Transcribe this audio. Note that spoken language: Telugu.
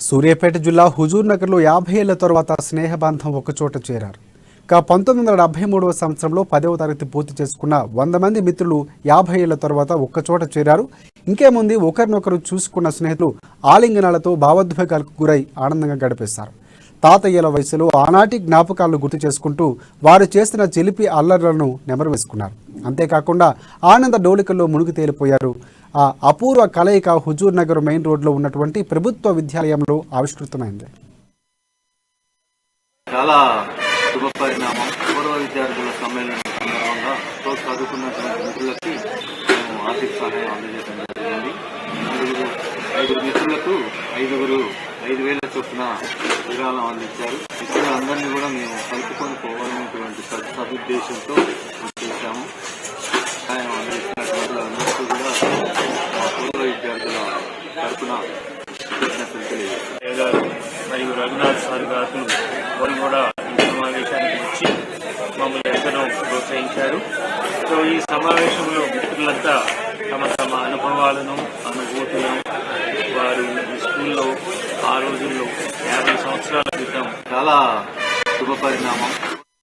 సూర్యాపేట జిల్లా హుజూర్ నగర్లో 50 ఏళ్ల తర్వాత స్నేహబంధం ఒకచోట చేరారు. 1973వ సంవత్సరంలో 10వ తరగతి పూర్తి చేసుకున్న 100 మంది మిత్రులు 50 ఏళ్ల తర్వాత ఒక్కచోట చేరారు. ఇంకేముంది, ఒకరినొకరు చూసుకున్న స్నేహితులు ఆలింగనాలతో భావోద్వేగాలకు గురై ఆనందంగా గడిపేశారు. తాతయ్యల వయసులో ఆనాటి జ్ఞాపకాలను గుర్తు చేసుకుంటూ వారు చేసిన చిలిపి అల్లర్లను నెమరు వేసుకున్నారు. అంతేకాకుండా ఆనంద డోలికల్లో మునిగి తేలిపోయారు. ఆ అపూర్వ కలయిక హుజూర్ నగర్ మెయిన్ రోడ్లో ఉన్నటువంటి ప్రభుత్వ విద్యాలయంలో ఆవిష్కృతమైంది. చాలా శుభ పరిణామం. పూర్వ విద్యార్థుల సమ్మేళనం సందర్భంగా చదువుకున్నటువంటి మిత్రులకి మేము ఆర్థిక సహాయం అందజేయడం జరిగింది. 5 మిత్రులకు 5,000 చొప్పున విరాళం అందించారు. మిత్రులందరినీ కూడా మేము కలుపుకొని పోవాలనేటువంటి సదుద్దేశంతో చేశాము. సహాయం అందించినటువంటి అందరికీ కూడా మా పూర్వ విద్యార్థుల తరఫున కృతజ్ఞతలు తెలియజేశారు. మరియు రఘునాథ్ సార్ గారు వాళ్ళు కూడా ఈ సమావేశానికి వచ్చి మమ్మల్ని ఎంతనో ప్రోత్సహించారు. సో ఈ సమావేశంలో మిత్రులంతా తమ అనుభవాలను అనుభూతులను వారు స్కూల్లో ఆ రోజుల్లో 50 సంవత్సరాల క్రితం చాలా శుభ పరిణామం.